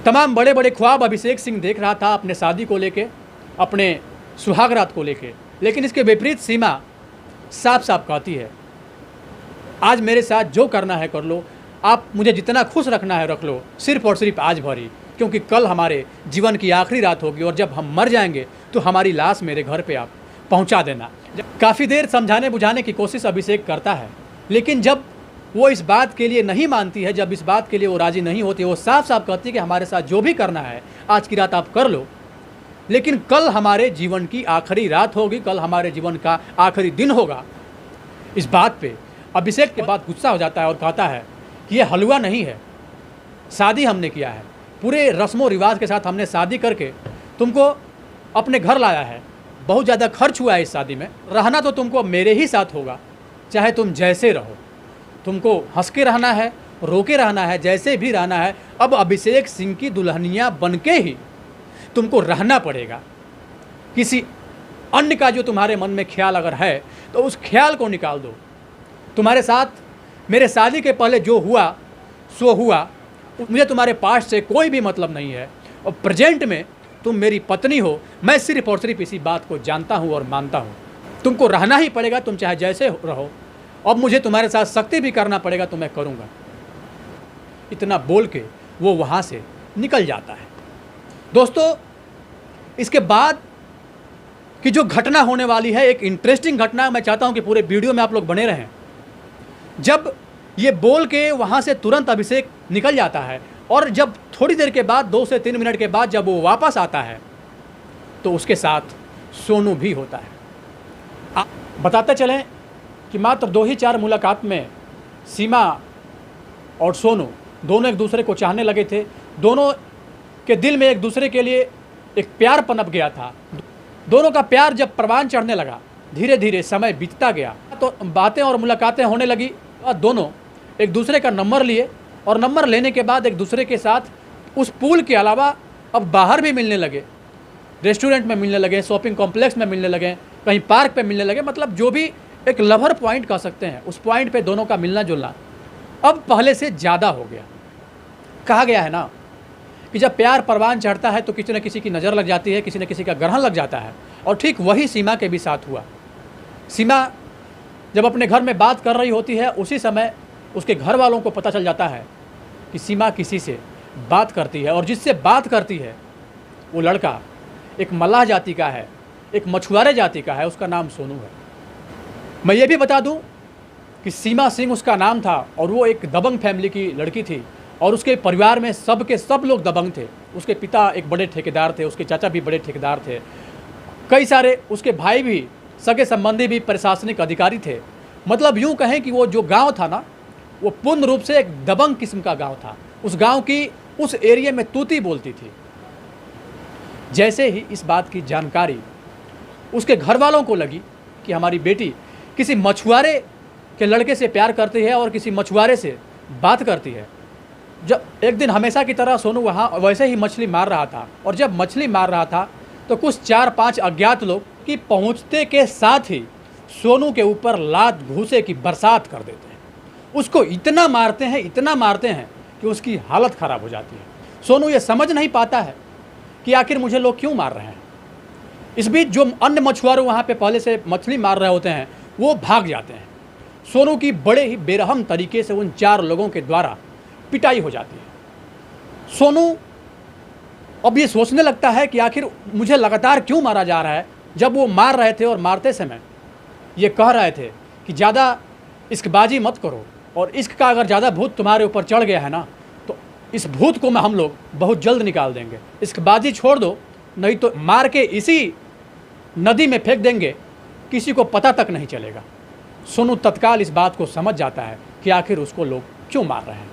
तमाम बड़े बड़े ख्वाब अभिषेक सिंह देख रहा था अपने शादी को लेके, अपने सुहागरात को लेके, लेकिन इसके विपरीत सीमा साफ साफ कहती है आज मेरे साथ जो करना है कर लो, आप मुझे जितना खुश रखना है रख लो, सिर्फ और सिर्फ आज भर ही, क्योंकि कल हमारे जीवन की आखिरी रात होगी और जब हम मर जाएंगे तो हमारी लाश मेरे घर पे आप पहुंचा देना। काफ़ी देर समझाने बुझाने की कोशिश अभिषेक करता है, लेकिन जब वो इस बात के लिए नहीं मानती है, जब इस बात के लिए वो राज़ी नहीं होती, वो साफ साफ कहती है कि हमारे साथ जो भी करना है आज की रात आप कर लो, लेकिन कल हमारे जीवन की आखिरी रात होगी, कल हमारे जीवन का आखिरी दिन होगा। इस बात पे अभिषेक के बाद गुस्सा हो जाता है और कहता है कि ये हलवा नहीं है, शादी हमने किया है, पूरे रस्मों रिवाज के साथ हमने शादी करके तुमको अपने घर लाया है, बहुत ज़्यादा खर्च हुआ है इस शादी में, रहना तो तुमको मेरे ही साथ होगा, चाहे तुम जैसे रहो, तुमको हंस के रहना है, रो के रहना है, जैसे भी रहना है। अब अभिषेक सिंह की दुल्हनिया बन के ही तुमको रहना पड़ेगा। किसी अन्य का जो तुम्हारे मन में ख्याल अगर है तो उस ख्याल को निकाल दो। तुम्हारे साथ मेरे शादी के पहले जो हुआ सो हुआ, मुझे तुम्हारे पास से कोई भी मतलब नहीं है, और प्रेजेंट में तुम मेरी पत्नी हो, मैं सिर्फ और सिर्फ इसी बात को जानता हूँ और मानता हूँ। तुमको रहना ही पड़ेगा, तुम चाहे जैसे रहो, अब मुझे तुम्हारे साथ सख्ती भी करना पड़ेगा तो मैं करूँगा। इतना बोल के वो वहाँ से निकल जाता है। दोस्तों, इसके बाद की जो घटना होने वाली है, एक इंटरेस्टिंग घटना, मैं चाहता हूँ कि पूरे वीडियो में आप लोग बने रहें। जब ये बोल के वहाँ से तुरंत अभिषेक निकल जाता है और जब थोड़ी देर के बाद 2 से 3 मिनट के बाद जब वो वापस आता है तो उसके साथ सोनू भी होता है। बताते चलें कि मात्र 2 ही 4 मुलाकात में सीमा और सोनू दोनों एक दूसरे को चाहने लगे थे। दोनों के दिल में एक दूसरे के लिए एक प्यार पनप गया था। दोनों का प्यार जब परवान चढ़ने लगा, धीरे धीरे समय बीतता गया तो बातें और मुलाकातें होने लगी और दोनों एक दूसरे का नंबर लिए और नंबर लेने के बाद एक दूसरे के साथ उस पूल के अलावा अब बाहर भी मिलने लगे, रेस्टोरेंट में मिलने लगे, शॉपिंग कॉम्प्लेक्स में मिलने लगे, कहीं पार्क पे मिलने लगे। मतलब जो भी एक लवर पॉइंट कह सकते हैं, उस पॉइंट पे दोनों का मिलना जुलना अब पहले से ज़्यादा हो गया। कहा गया है ना कि जब प्यार परवान चढ़ता है तो किसी न किसी की नज़र लग जाती है, किसी न किसी का ग्रहण लग जाता है, और ठीक वही सीमा के भी साथ हुआ। सीमा जब अपने घर में बात कर रही होती है, उसी समय उसके घर वालों को पता चल जाता है कि सीमा किसी से बात करती है, और जिससे बात करती है वो लड़का एक मल्लाह जाति का है, एक मछुआरे जाति का है, उसका नाम सोनू है। मैं ये भी बता दूं कि सीमा सिंह उसका नाम था और वो एक दबंग फैमिली की लड़की थी और उसके परिवार में सब के सब लोग दबंग थे। उसके पिता एक बड़े ठेकेदार थे, उसके चाचा भी बड़े ठेकेदार थे, कई सारे उसके भाई भी, सगे संबंधी भी प्रशासनिक अधिकारी थे। मतलब यूँ कहें कि वो जो गांव था ना, वो पूर्ण रूप से एक दबंग किस्म का गांव था। उस गांव की उस एरिया में तूती बोलती थी। जैसे ही इस बात की जानकारी उसके घर वालों को लगी कि हमारी बेटी किसी मछुआरे के लड़के से प्यार करती है और किसी मछुआरे से बात करती है, जब एक दिन हमेशा की तरह सोनू वहाँ वैसे ही मछली मार रहा था, और जब मछली मार रहा था तो कुछ 4-5 अज्ञात लोग की पहुँचते के साथ ही सोनू के ऊपर लात घूसे की बरसात कर देते हैं। उसको इतना मारते हैं कि उसकी हालत ख़राब हो जाती है। सोनू ये समझ नहीं पाता है कि आखिर मुझे लोग क्यों मार रहे हैं। इस बीच जो अन्य मछुआरे वहाँ पे पहले से मछली मार रहे होते हैं वो भाग जाते हैं। सोनू की बड़े ही बेरहम तरीके से उन 4 लोगों के द्वारा पिटाई हो जाती है। सोनू अब ये सोचने लगता है कि आखिर मुझे लगातार क्यों मारा जा रहा है, जब वो मार रहे थे और मारते समय ये कह रहे थे कि ज़्यादा इश्कबाजी मत करो, और इश्क का अगर ज़्यादा भूत तुम्हारे ऊपर चढ़ गया है ना तो इस भूत को हम लोग बहुत जल्द निकाल देंगे। इश्कबाजी छोड़ दो, नहीं तो मार के इसी नदी में फेंक देंगे, किसी को पता तक नहीं चलेगा। सोनू तत्काल इस बात को समझ जाता है कि आखिर उसको लोग क्यों मार रहे हैं।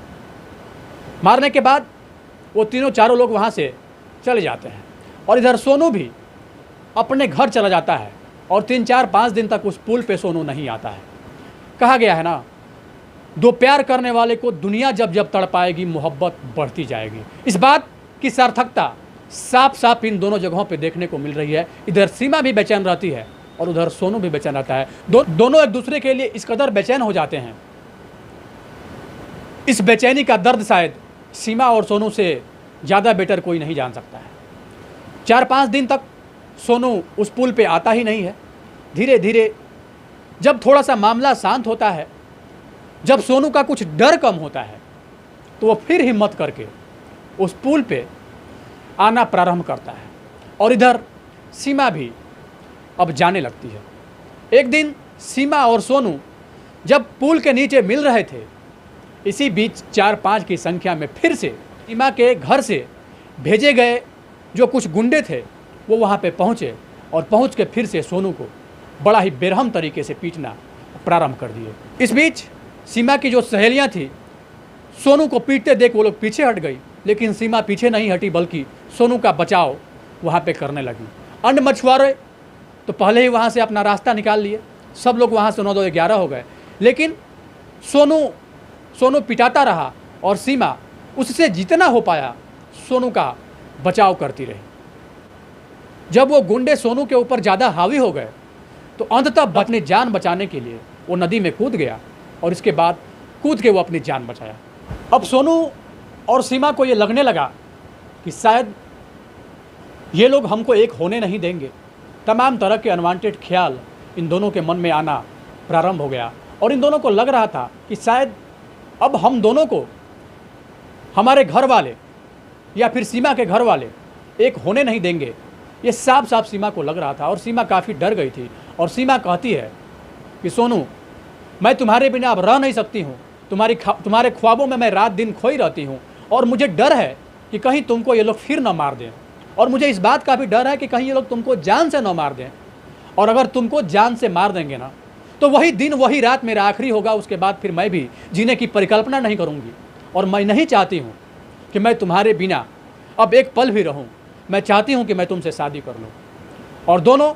मारने के बाद वो तीनों चारों लोग वहाँ से चले जाते हैं और इधर सोनू भी अपने घर चला जाता है, और 3-4-5 दिन तक उस पुल पे सोनू नहीं आता है। कहा गया है ना, 2 प्यार करने वाले को दुनिया जब जब तड़पाएगी, मोहब्बत बढ़ती जाएगी। इस बात की सार्थकता साफ साफ इन दोनों जगहों पे देखने को मिल रही है। इधर सीमा भी बेचैन रहती है और उधर सोनू भी बेचैन रहता है। दोनों एक दूसरे के लिए इस कदर बेचैन हो जाते हैं। इस बेचैनी का दर्द शायद सीमा और सोनू से ज़्यादा बेटर कोई नहीं जान सकता है। 4-5 दिन तक सोनू उस पुल पे आता ही नहीं है। धीरे धीरे जब थोड़ा सा मामला शांत होता है, जब सोनू का कुछ डर कम होता है, तो वो फिर हिम्मत करके उस पुल पे आना प्रारंभ करता है। और इधर सीमा भी अब जाने लगती है। एक दिन सीमा और सोनू जब पुल के नीचे मिल रहे थे, इसी बीच 4-5 की संख्या में फिर से सीमा के घर से भेजे गए जो कुछ गुंडे थे वो वहाँ पे पहुँचे और पहुँच के फिर से सोनू को बड़ा ही बेरहम तरीके से पीटना प्रारंभ कर दिए। इस बीच सीमा की जो सहेलियाँ थी, सोनू को पीटते देख वो लोग पीछे हट गई, लेकिन सीमा पीछे नहीं हटी बल्कि सोनू का बचाव वहाँ पे करने लगी। अन्य मछुआरे तो पहले ही वहाँ से अपना रास्ता निकाल लिए, सब लोग वहाँ से 9-11 हो गए, लेकिन सोनू पिटाता रहा और सीमा उससे जितना हो पाया सोनू का बचाव करती रही। जब वो गुंडे सोनू के ऊपर ज़्यादा हावी हो गए तो अंततः अपनी जान बचाने के लिए वो नदी में कूद गया और इसके बाद कूद के वो अपनी जान बचाया। अब सोनू और सीमा को ये लगने लगा कि शायद ये लोग हमको एक होने नहीं देंगे। तमाम तरह के अनवांटेड ख्याल इन दोनों के मन में आना प्रारंभ हो गया और इन दोनों को लग रहा था कि शायद अब हम दोनों को हमारे घर वाले या फिर सीमा के घर वाले एक होने नहीं देंगे। ये साफ साफ सीमा को लग रहा था और सीमा काफ़ी डर गई थी। और सीमा कहती है कि सोनू, मैं तुम्हारे बिना अब रह नहीं सकती हूँ, तुम्हारे ख्वाबों में मैं रात दिन खोई रहती हूँ और मुझे डर है कि कहीं तुमको ये लोग फिर न मार दें, और मुझे इस बात का भी डर है कि कहीं ये लोग तुमको जान से न मार दें, और अगर तुमको जान से मार देंगे ना तो वही दिन वही रात मेरा आखिरी होगा। उसके बाद फिर मैं भी जीने की परिकल्पना नहीं करूँगी और मैं नहीं चाहती हूँ कि मैं तुम्हारे बिना अब एक पल भी रहूँ। मैं चाहती हूँ कि मैं तुमसे शादी कर लूँ। और दोनों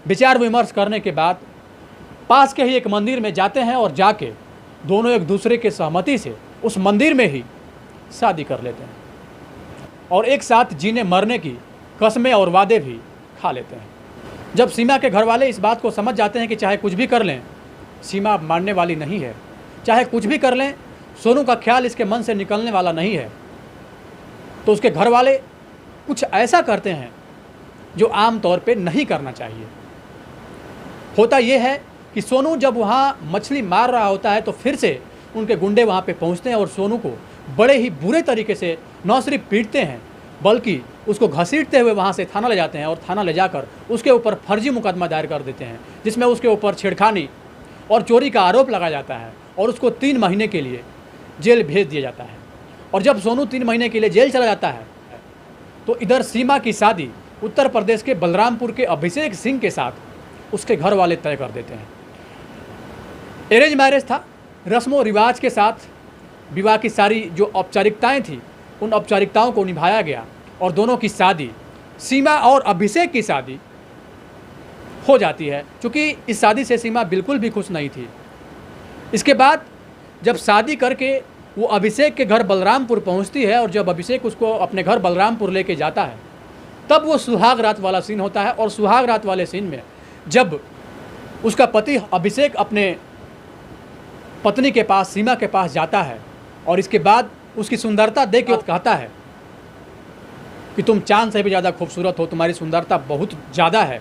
विचार विमर्श करने के बाद पास के ही एक मंदिर में जाते हैं और जाके दोनों एक दूसरे के सहमति से उस मंदिर में ही शादी कर लेते हैं और एक साथ जीने मरने की कस्में और वादे भी खा लेते हैं। जब सीमा के घर वाले इस बात को समझ जाते हैं कि चाहे कुछ भी कर लें, सीमा मानने वाली नहीं है, चाहे कुछ भी कर लें, सोनू का ख्याल इसके मन से निकलने वाला नहीं है, तो उसके घर वाले कुछ ऐसा करते हैं जो आम तौर पे नहीं करना चाहिए। होता यह है कि सोनू जब वहाँ मछली मार रहा होता है तो फिर से उनके गुंडे वहाँ पे पहुँचते हैं और सोनू को बड़े ही बुरे तरीके से न सिर्फ पीटते हैं बल्कि उसको घसीटते हुए वहाँ से थाना ले जाते हैं और थाना ले जाकर उसके ऊपर फर्जी मुकदमा दायर कर देते हैं, जिसमें उसके ऊपर छेड़खानी और चोरी का आरोप लगाया जाता है और उसको 3 महीने के लिए जेल भेज दिया जाता है। और जब सोनू 3 महीने के लिए जेल चला जाता है तो इधर सीमा की शादी उत्तर प्रदेश के बलरामपुर के अभिषेक सिंह के साथ उसके घर वाले तय कर देते हैं। अरेंज मैरिज था, रस्मों रिवाज के साथ विवाह की सारी जो औपचारिकताएं थी उन औपचारिकताओं को निभाया गया और दोनों की शादी, सीमा और अभिषेक की शादी हो जाती है। क्योंकि इस शादी से सीमा बिल्कुल भी खुश नहीं थी। इसके बाद जब शादी करके वो अभिषेक के घर बलरामपुर पहुंचती है और जब अभिषेक उसको अपने घर बलरामपुर लेके जाता है तब वो सुहाग रात वाला सीन होता है। और सुहाग रात वाले सीन में जब उसका पति अभिषेक अपने पत्नी के पास, सीमा के पास जाता है और इसके बाद उसकी सुंदरता देख के कहता है कि तुम चांद से भी ज़्यादा खूबसूरत हो, तुम्हारी सुंदरता बहुत ज़्यादा है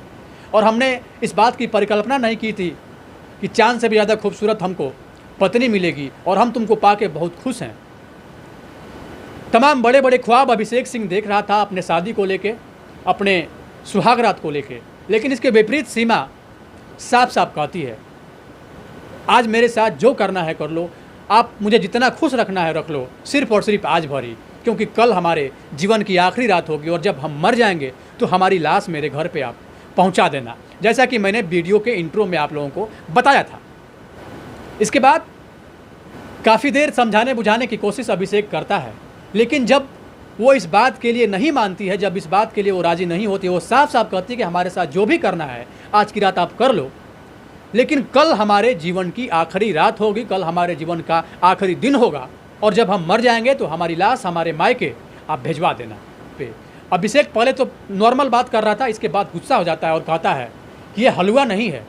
और हमने इस बात की परिकल्पना नहीं की थी कि चांद से भी ज़्यादा खूबसूरत हमको पत्नी मिलेगी और हम तुमको पाके बहुत खुश हैं। तमाम बड़े बड़े ख्वाब अभिषेक सिंह देख रहा था अपने शादी को लेके, अपने सुहागरात को लेके, लेकिन इसके विपरीत सीमा साफ साफ कहती है आज मेरे साथ जो करना है कर लो, आप मुझे जितना खुश रखना है रख लो, सिर्फ और सिर्फ आज भर ही, क्योंकि कल हमारे जीवन की आखिरी रात होगी और जब हम मर जाएंगे तो हमारी लाश मेरे घर पे आप पहुंचा देना, जैसा कि मैंने वीडियो के इंट्रो में आप लोगों को बताया था। इसके बाद काफ़ी देर समझाने बुझाने की कोशिश अभिषेक करता है, लेकिन जब वो इस बात के लिए नहीं मानती है, जब इस बात के लिए वो राज़ी नहीं होती, वो साफ साफ कहती है कि हमारे साथ जो भी करना है आज की रात आप कर लो, लेकिन कल हमारे जीवन की आखिरी रात होगी, कल हमारे जीवन का आखिरी दिन होगा और जब हम मर जाएंगे तो हमारी लाश हमारे मायके आप भिजवा देना पे। अभिषेक पहले तो नॉर्मल बात कर रहा था, इसके बाद गुस्सा हो जाता है और कहता है कि ये हलवा नहीं है,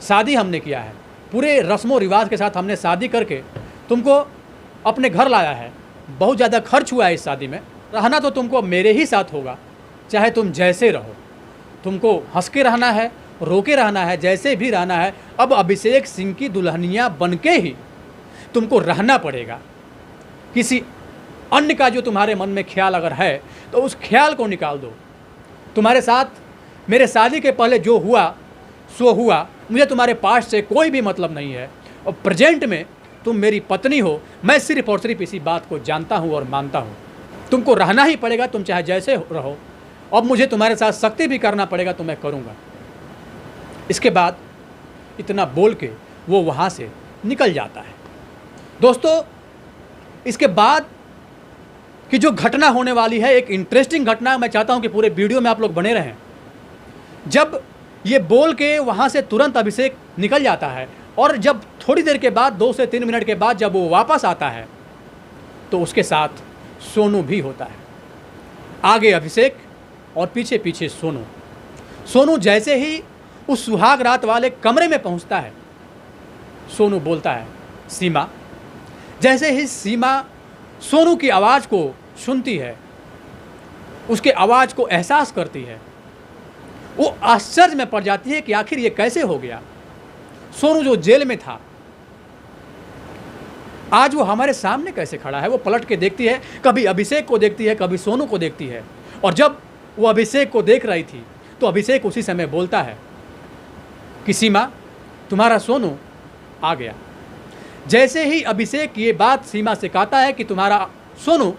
शादी हमने किया है, पूरे रस्मों रिवाज के साथ हमने शादी करके तुमको अपने घर लाया है, बहुत ज़्यादा खर्च हुआ है इस शादी में रहना तो तुमको मेरे ही साथ होगा, चाहे तुम जैसे रहो। तुमको हंस के रहना है, रो के रहना है, जैसे भी रहना है। अब अभिषेक सिंह की दुल्हनिया बन के ही तुमको रहना पड़ेगा। किसी अन्य का जो तुम्हारे मन में ख्याल अगर है तो उस ख्याल को निकाल दो। तुम्हारे साथ मेरे शादी के पहले जो हुआ सो हुआ, मुझे तुम्हारे पास से कोई भी मतलब नहीं है। और प्रेजेंट में तुम मेरी पत्नी हो, मैं सिर्फ और सिर्फ इसी बात को जानता हूँ और मानता हूँ। तुमको रहना ही पड़ेगा, तुम चाहे जैसे रहो। अब मुझे तुम्हारे साथ सख्ती भी करना पड़ेगा तो मैं करूँगा। इसके बाद इतना बोल के वो वहाँ से निकल जाता है। दोस्तों, इसके बाद की जो घटना होने वाली है, एक इंटरेस्टिंग घटना, मैं चाहता हूँ कि पूरे वीडियो में आप लोग बने रहें। जब ये बोल के वहाँ से तुरंत अभिषेक निकल जाता है और जब थोड़ी देर के बाद 2 से 3 मिनट के बाद जब वो वापस आता है तो उसके साथ सोनू भी होता है। आगे अभिषेक और पीछे पीछे सोनू। सोनू जैसे ही उस सुहाग रात वाले कमरे में पहुंचता है, सोनू बोलता है, सीमा। जैसे ही सीमा सोनू की आवाज़ को सुनती है, उसके आवाज़ को एहसास करती है, वो आश्चर्य में पड़ जाती है कि आखिर ये कैसे हो गया। सोनू जो जेल में था आज वो हमारे सामने कैसे खड़ा है। वो पलट के देखती है, कभी अभिषेक को देखती है, कभी सोनू को देखती है। और जब वो अभिषेक को देख रही थी तो अभिषेक उसी समय बोलता है कि सीमा, तुम्हारा सोनू आ गया। जैसे ही अभिषेक ये बात सीमा से कहता है कि तुम्हारा सोनू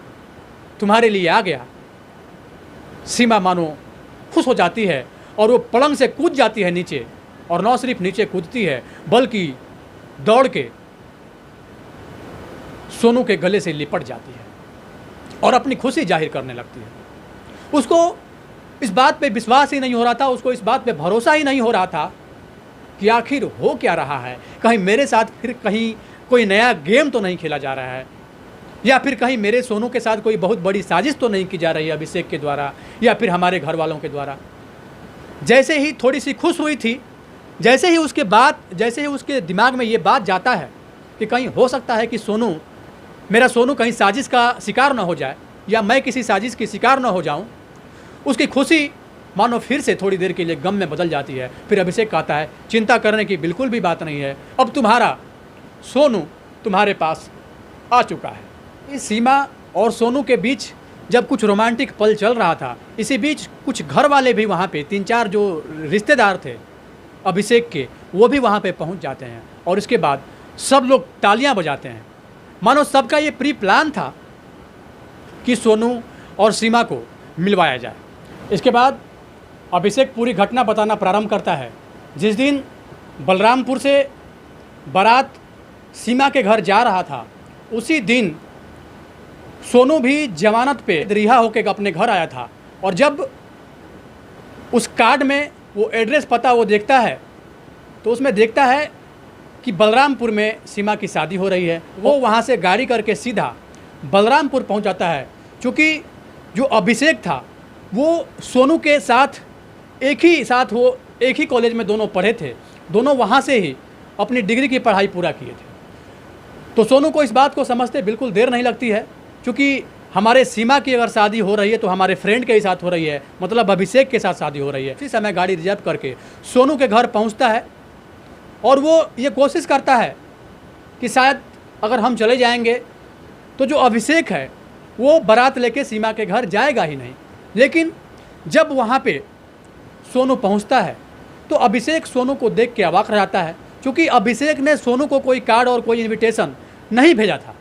तुम्हारे लिए आ गया, सीमा मानो खुश हो जाती है और वो पलंग से कूद जाती है नीचे। और न सिर्फ नीचे कूदती है बल्कि दौड़ के सोनू के गले से लिपट जाती है और अपनी खुशी जाहिर करने लगती है। उसको इस बात पे विश्वास ही नहीं हो रहा था, उसको इस बात पे भरोसा ही नहीं हो रहा था कि आखिर हो क्या रहा है। कहीं मेरे साथ फिर कहीं कोई नया गेम तो नहीं खेला जा रहा है, या फिर कहीं मेरे सोनू के साथ कोई बहुत बड़ी साजिश तो नहीं की जा रही है अभिषेक के द्वारा या फिर हमारे घर वालों के द्वारा। जैसे ही थोड़ी सी खुश हुई थी, जैसे ही उसके दिमाग में ये बात जाता है कि कहीं हो सकता है कि मेरा सोनू कहीं साजिश का शिकार न हो जाए या मैं किसी साजिश की शिकार न हो जाऊं, उसकी खुशी मानो फिर से थोड़ी देर के लिए गम में बदल जाती है। फिर अभिषेक कहता है, चिंता करने की बिल्कुल भी बात नहीं है, अब तुम्हारा सोनू तुम्हारे पास आ चुका है। इस सीमा और सोनू के बीच जब कुछ रोमांटिक पल चल रहा था, इसी बीच कुछ घर वाले भी वहाँ पे 3-4 जो रिश्तेदार थे अभिषेक के, वो भी वहाँ पे पहुँच जाते हैं। और इसके बाद सब लोग तालियां बजाते हैं, मानो सबका ये प्री प्लान था कि सोनू और सीमा को मिलवाया जाए। इसके बाद अभिषेक पूरी घटना बताना प्रारंभ करता है। जिस दिन बलरामपुर से बारात सीमा के घर जा रहा था, उसी दिन सोनू भी जमानत पे रिहा होकर अपने घर आया था। और जब उस कार्ड में वो एड्रेस पता वो देखता है तो उसमें देखता है कि बलरामपुर में सीमा की शादी हो रही है। वो वहाँ से गाड़ी करके सीधा बलरामपुर पहुँच जाता है। क्योंकि जो अभिषेक था वो सोनू के साथ एक ही कॉलेज में दोनों पढ़े थे, दोनों वहाँ से ही अपनी डिग्री की पढ़ाई पूरा किए थे। तो सोनू को इस बात को समझते बिल्कुल देर नहीं लगती है, क्योंकि हमारे सीमा की अगर शादी हो रही है तो हमारे फ्रेंड के ही साथ हो रही है, मतलब अभिषेक के साथ शादी हो रही है। इसी समय गाड़ी रिजर्व करके सोनू के घर पहुंचता है और वो ये कोशिश करता है कि शायद अगर हम चले जाएंगे तो जो अभिषेक है वो बारात लेके सीमा के घर जाएगा ही नहीं। लेकिन जब वहाँ पे सोनू पहुँचता है तो अभिषेक सोनू को देख के अवाक रह जाता है, क्योंकि अभिषेक ने सोनू को कोई कार्ड और कोई इन्विटेशन नहीं भेजा था।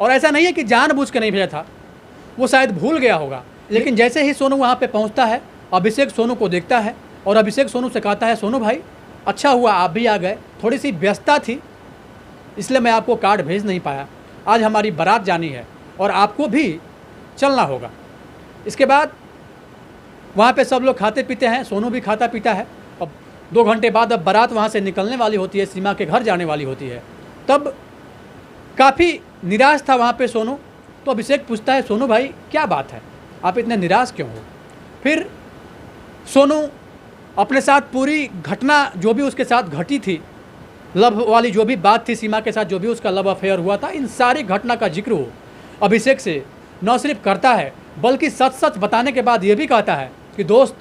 और ऐसा नहीं है कि जानबूझ के नहीं भेजा था, वो शायद भूल गया होगा। लेकिन जैसे ही सोनू वहाँ पे पहुँचता है, अभिषेक सोनू को देखता है और अभिषेक सोनू से कहता है, सोनू भाई अच्छा हुआ आप भी आ गए, थोड़ी सी व्यस्तता थी इसलिए मैं आपको कार्ड भेज नहीं पाया। आज हमारी बारात जानी है और आपको भी चलना होगा। इसके बाद वहाँ पे सब लोग खाते पीते हैं, सोनू भी खाता पीता है। अब 2 घंटे बाद अब बारात वहाँ से निकलने वाली होती है, सीमा के घर जाने वाली होती है। तब काफ़ी निराश था वहाँ पे सोनू। तो अभिषेक पूछता है, सोनू भाई क्या बात है, आप इतने निराश क्यों हो? फिर सोनू अपने साथ पूरी घटना जो भी उसके साथ घटी थी, लव वाली जो भी बात थी, सीमा के साथ जो भी उसका लव अफेयर हुआ था, इन सारी घटना का जिक्र हो अभिषेक से न सिर्फ करता है बल्कि सच सच बताने के बाद ये भी कहता है कि दोस्त,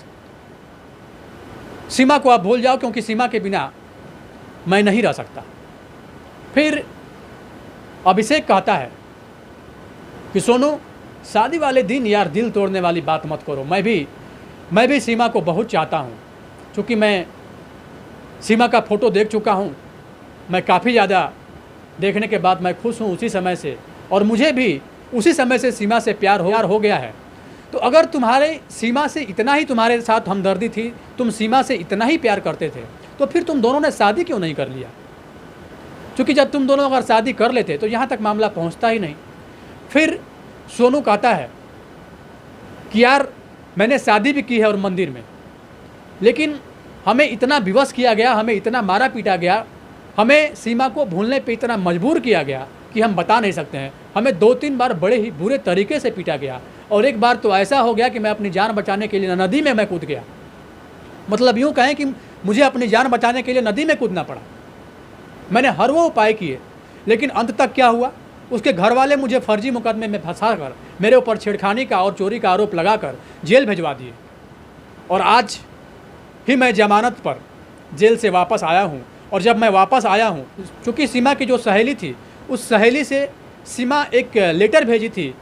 सीमा को आप भूल जाओ, क्योंकि सीमा के बिना मैं नहीं रह सकता। फिर अभिषेक कहता है कि सोनू, शादी वाले दिन यार दिल तोड़ने वाली बात मत करो। मैं भी सीमा को बहुत चाहता हूँ, क्योंकि मैं सीमा का फ़ोटो देख चुका हूँ। मैं काफ़ी ज़्यादा देखने के बाद मैं खुश हूँ उसी समय से, और मुझे भी उसी समय से सीमा से प्यार हो गया है। तो अगर तुम्हारे सीमा से इतना ही तुम्हारे साथ हमदर्दी थी, तुम सीमा से इतना ही प्यार करते थे, तो फिर तुम दोनों ने शादी क्यों नहीं कर लिया? क्योंकि जब तुम दोनों अगर शादी कर लेते तो यहाँ तक मामला पहुँचता ही नहीं। फिर सोनू कहता है कि यार मैंने शादी भी की है और मंदिर में, लेकिन हमें इतना विवश किया गया, हमें इतना मारा पीटा गया, हमें सीमा को भूलने पे इतना मजबूर किया गया कि हम बता नहीं सकते हैं। हमें 2-3 बार बड़े ही बुरे तरीके से पीटा गया, और एक बार तो ऐसा हो गया कि मैं अपनी जान बचाने के लिए नदी में मैं कूद गया। मतलब यूँ कहें कि मुझे अपनी जान बचाने के लिए नदी में कूदना पड़ा। मैंने हर वो उपाय किए, लेकिन अंत तक क्या हुआ? उसके घर वाले मुझे फर्जी मुकदमे में फंसा कर मेरे ऊपर छेड़खानी का और चोरी का आरोप लगाकर जेल भिजवा दिए, और आज ही मैं जमानत पर जेल से वापस आया हूँ। और जब मैं वापस आया हूँ, चूँकि सीमा की जो सहेली थी, उस सहेली से सीमा एक लेटर भेजी थी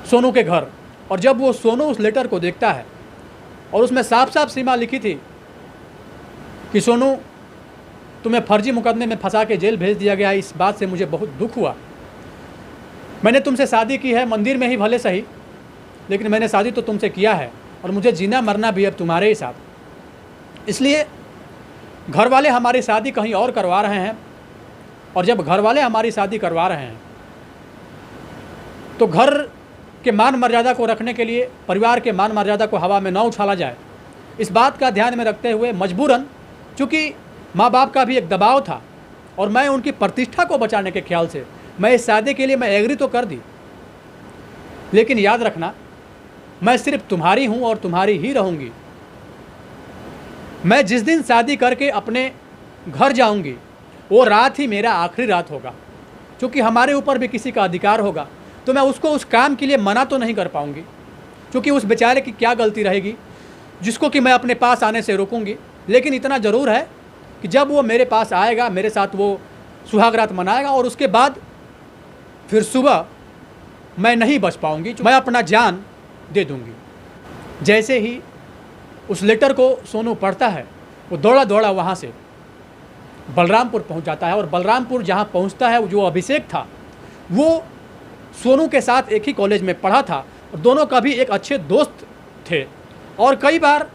सोनू के घर, और जब वो सोनू उस लेटर को देखता है और उसमें साफ साफ सीमा लिखी थी कि सोनू, तुम्हें फर्जी मुकदमे में फंसा के जेल भेज दिया गया, इस बात से मुझे बहुत दुख हुआ। मैंने तुमसे शादी की है, मंदिर में ही भले सही, लेकिन मैंने शादी तो तुमसे किया है, और मुझे जीना मरना भी अब तुम्हारे ही साथ। इसलिए घर वाले हमारी शादी कहीं और करवा रहे हैं, और जब घर वाले हमारी शादी करवा रहे हैं तो घर के मान मर्यादा को रखने के लिए, परिवार के मान मर्यादा को हवा में न उछाला जाए, इस बात का ध्यान में रखते हुए मजबूरन, चूँकि माँ बाप का भी एक दबाव था और मैं उनकी प्रतिष्ठा को बचाने के ख्याल से मैं इस शादी के लिए मैं एग्री तो कर दी, लेकिन याद रखना, मैं सिर्फ तुम्हारी हूँ और तुम्हारी ही रहूँगी। मैं जिस दिन शादी करके अपने घर जाऊँगी, वो रात ही मेरा आखिरी रात होगा। क्योंकि हमारे ऊपर भी किसी का अधिकार होगा, तो मैं उसको उस काम के लिए मना तो नहीं कर पाऊँगी, क्योंकि उस बेचारे की क्या गलती रहेगी जिसको कि मैं अपने पास आने से रोकूँगी। लेकिन इतना ज़रूर है कि जब वो मेरे पास आएगा, मेरे साथ वो सुहाग रात मनाएगा, और उसके बाद फिर सुबह मैं नहीं बच पाऊँगी, मैं अपना जान दे दूँगी। जैसे ही उस लेटर को सोनू पढ़ता है, वो दौड़ा दौड़ा वहाँ से बलरामपुर पहुँच जाता है, और बलरामपुर जहाँ पहुँचता है, जो अभिषेक था वो सोनू के साथ एक ही कॉलेज में पढ़ा था, और दोनों का भी एक अच्छे दोस्त थे। और कई बार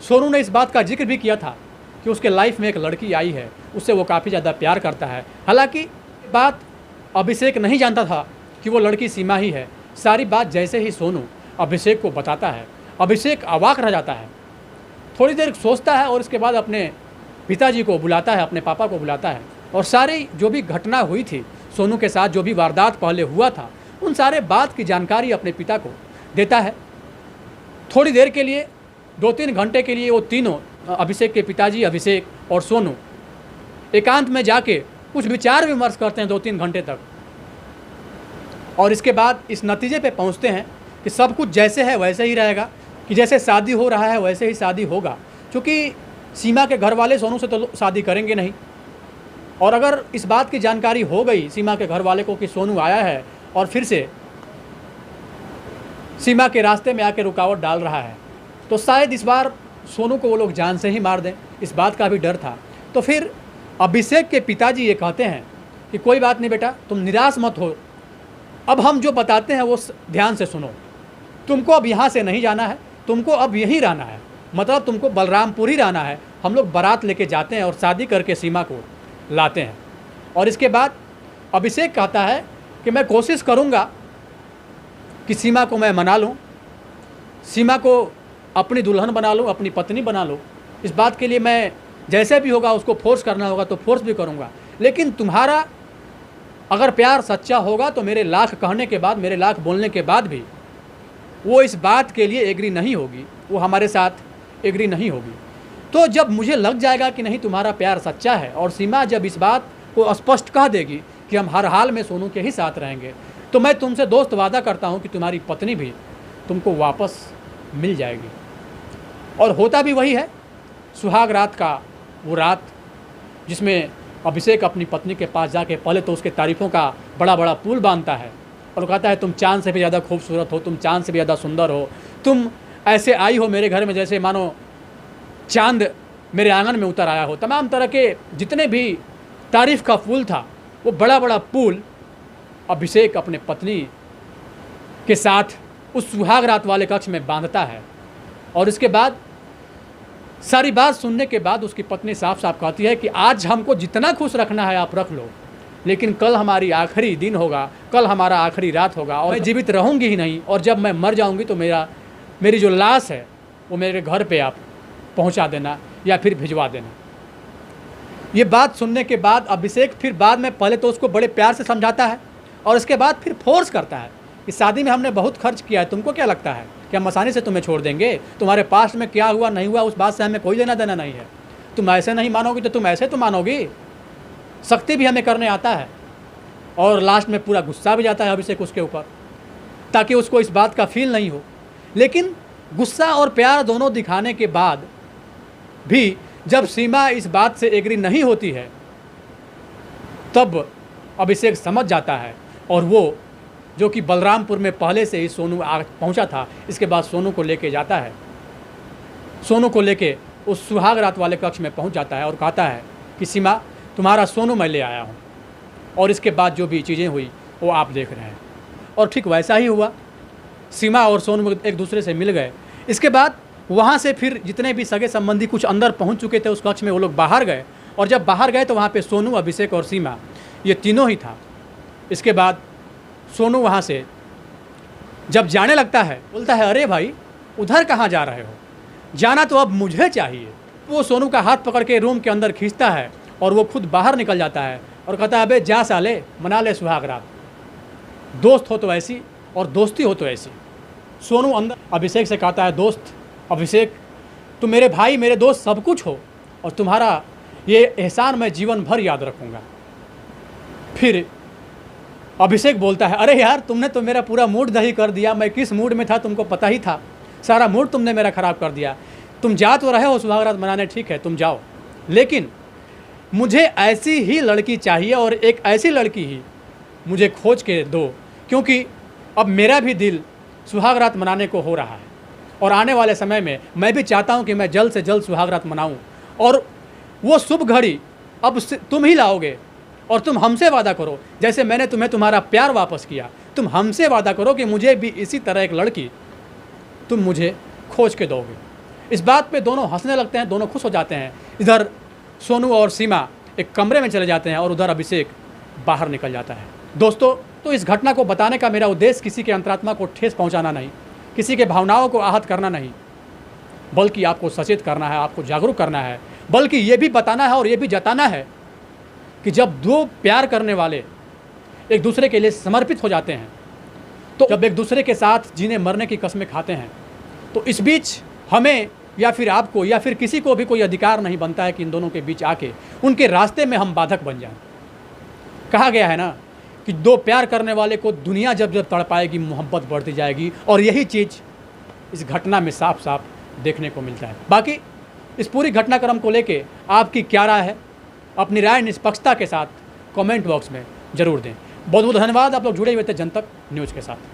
सोनू ने इस बात का जिक्र भी किया था कि उसके लाइफ में एक लड़की आई है, उससे वो काफ़ी ज़्यादा प्यार करता है। हालांकि बात अभिषेक नहीं जानता था कि वो लड़की सीमा ही है। सारी बात जैसे ही सोनू अभिषेक को बताता है, अभिषेक अवाक रह जाता है, थोड़ी देर सोचता है, और इसके बाद अपने पिताजी को बुलाता है, अपने पापा को बुलाता है, और सारी जो भी घटना हुई थी सोनू के साथ, जो भी वारदात पहले हुआ था, उन सारे बात की जानकारी अपने पिता को देता है। थोड़ी देर के लिए, 2-3 घंटे के लिए वो तीनों, अभिषेक के पिताजी, अभिषेक और सोनू, एकांत में जाके कुछ विचार विमर्श करते हैं 2-3 घंटे तक, और इसके बाद इस नतीजे पे पहुंचते हैं कि सब कुछ जैसे है वैसे ही रहेगा, कि जैसे शादी हो रहा है वैसे ही शादी होगा। क्योंकि सीमा के घर वाले सोनू से तो शादी करेंगे नहीं, और अगर इस बात की जानकारी हो गई सीमा के घर वाले को कि सोनू आया है और फिर से सीमा के रास्ते में आके रुकावट डाल रहा है, तो शायद इस बार सोनू को वो लोग जान से ही मार दें, इस बात का भी डर था। तो फिर अभिषेक के पिताजी ये कहते हैं कि कोई बात नहीं बेटा, तुम निराश मत हो, अब हम जो बताते हैं वो ध्यान से सुनो। तुमको अब यहाँ से नहीं जाना है, तुमको अब यहीं रहना है, मतलब तुमको बलरामपुर ही रहना है। हम लोग बारात लेके जाते हैं और शादी करके सीमा को लाते हैं। और इसके बाद अभिषेक कहता है कि मैं कोशिश करूँगा कि सीमा को मैं मना लूँ, सीमा को अपनी दुल्हन बना लूँ, अपनी पत्नी बना लूँ। इस बात के लिए मैं जैसे भी होगा उसको फोर्स करना होगा तो फोर्स भी करूँगा, लेकिन तुम्हारा अगर प्यार सच्चा होगा तो मेरे लाख कहने के बाद, मेरे लाख बोलने के बाद भी वो इस बात के लिए एग्री नहीं होगी, वो हमारे साथ एग्री नहीं होगी। तो जब मुझे लग जाएगा कि नहीं तुम्हारा प्यार सच्चा है, और सीमा जब इस बात को स्पष्ट कह देगी कि हम हर हाल में सोनू के ही साथ रहेंगे, तो मैं तुमसे दोस्त वादा करता हूँ कि तुम्हारी पत्नी भी तुमको वापस मिल जाएगी। और होता भी वही है। सुहाग रात का वो रात जिसमें अभिषेक अपनी पत्नी के पास जाके पहले तो उसके तारीफ़ों का बड़ा बड़ा पुल बांधता है और कहता है तुम चाँद से भी ज़्यादा खूबसूरत हो, तुम चाँद से भी ज़्यादा सुंदर हो, तुम ऐसे आई हो मेरे घर में जैसे मानो चाँद मेरे आंगन में उतर आया हो। तमाम तरह के जितने भी तारीफ़ का पुल था वो बड़ा बड़ा पुल अभिषेक अपने पत्नी के साथ उस सुहाग रात वाले कक्ष में बांधता है। और इसके बाद सारी बात सुनने के बाद उसकी पत्नी साफ साफ कहती है कि आज हमको जितना खुश रखना है आप रख लो, लेकिन कल हमारी आखिरी दिन होगा, कल हमारा आखिरी रात होगा और मैं जीवित रहूँगी ही नहीं, और जब मैं मर जाऊँगी तो मेरी जो लाश है वो मेरे घर पे आप पहुँचा देना या फिर भिजवा देना। ये बात सुनने के बाद अभिषेक फिर बाद में पहले तो उसको बड़े प्यार से समझाता है और उसके बाद फिर फोर्स करता है कि शादी में हमने बहुत खर्च किया है, तुमको क्या लगता है कि हम आसानी से तुम्हें छोड़ देंगे? तुम्हारे पास्ट में क्या हुआ नहीं हुआ उस बात से हमें कोई लेना देना नहीं है। तुम ऐसे नहीं मानोगी तो तुम ऐसे तो मानोगी। सख्ती भी हमें करने आता है। और लास्ट में पूरा गुस्सा भी जाता है अभिषेक उसके ऊपर ताकि उसको इस बात का फील नहीं हो। लेकिन गुस्सा और प्यार दोनों दिखाने के बाद भी जब सीमा इस बात से एग्री नहीं होती है तब अभिषेक समझ जाता है और वो जो कि बलरामपुर में पहले से ही सोनू पहुंचा था, इसके बाद सोनू को लेके जाता है। सोनू को लेके उस सुहाग रात वाले कक्ष में पहुंच जाता है और कहता है कि सीमा तुम्हारा सोनू मैं ले आया हूं और इसके बाद जो भी चीज़ें हुई वो आप देख रहे हैं। और ठीक वैसा ही हुआ। सीमा और सोनू एक दूसरे से मिल गए। इसके बाद वहाँ से फिर जितने भी सगे संबंधी कुछ अंदर पहुँच चुके थे उस कक्ष में वो लोग बाहर गए और जब बाहर गए तो वहाँ पे सोनू, अभिषेक और सीमा ये तीनों ही था। इसके बाद सोनू वहाँ से जब जाने लगता है बोलता है अरे भाई उधर कहाँ जा रहे हो, जाना तो अब मुझे चाहिए। वो सोनू का हाथ पकड़ के रूम के अंदर खींचता है और वो खुद बाहर निकल जाता है और कहता है अबे जा साले, मना ले सुहाग रात, दोस्त हो तो ऐसी और दोस्ती हो तो ऐसी। सोनू अंदर अभिषेक से कहता है दोस्त अभिषेक तुम मेरे भाई मेरे दोस्त सब कुछ हो और तुम्हारा ये एहसान मैं जीवन भर याद रखूँगा। फिर अभिषेक बोलता है अरे यार तुमने तो मेरा पूरा मूड दही कर दिया, मैं किस मूड में था तुमको पता ही था, सारा मूड तुमने मेरा ख़राब कर दिया। तुम जा तो रहे हो सुहाग रात मनाने, ठीक है तुम जाओ, लेकिन मुझे ऐसी ही लड़की चाहिए और एक ऐसी लड़की ही मुझे खोज के दो, क्योंकि अब मेरा भी दिल सुहाग रात मनाने को हो रहा है और आने वाले समय में मैं भी चाहता हूँ कि मैं जल्द से जल्द सुहाग रात मनाऊँ और वो शुभ घड़ी अब तुम ही लाओगे और तुम हमसे वादा करो जैसे मैंने तुम्हें तुम्हारा प्यार वापस किया, तुम हमसे वादा करो कि मुझे भी इसी तरह एक लड़की तुम मुझे खोज के दोगे। इस बात पे दोनों हंसने लगते हैं, दोनों खुश हो जाते हैं। इधर सोनू और सीमा एक कमरे में चले जाते हैं और उधर अभिषेक बाहर निकल जाता है। दोस्तों तो इस घटना को बताने का मेरा उद्देश्य किसी के अंतरात्मा को ठेस पहुँचाना नहीं, किसी के भावनाओं को आहत करना नहीं, बल्कि आपको सचेत करना है, आपको जागरूक करना है, बल्कि ये भी बताना है और ये भी जताना है कि जब दो प्यार करने वाले एक दूसरे के लिए समर्पित हो जाते हैं, तो जब एक दूसरे के साथ जीने मरने की कसमें खाते हैं, तो इस बीच हमें या फिर आपको या फिर किसी को भी कोई अधिकार नहीं बनता है कि इन दोनों के बीच आके उनके रास्ते में हम बाधक बन जाएं। कहा गया है ना कि दो प्यार करने वाले को दुनिया जब जब तड़पाएगी मोहब्बत बढ़ती जाएगी, और यही चीज़ इस घटना में साफ साफ देखने को मिलता है। बाकी इस पूरी घटनाक्रम को लेके आपकी क्या राय है, अपनी राय निष्पक्षता के साथ कमेंट बॉक्स में ज़रूर दें। बहुत बहुत धन्यवाद, आप लोग जुड़े हुए थे जनतक न्यूज़ के साथ।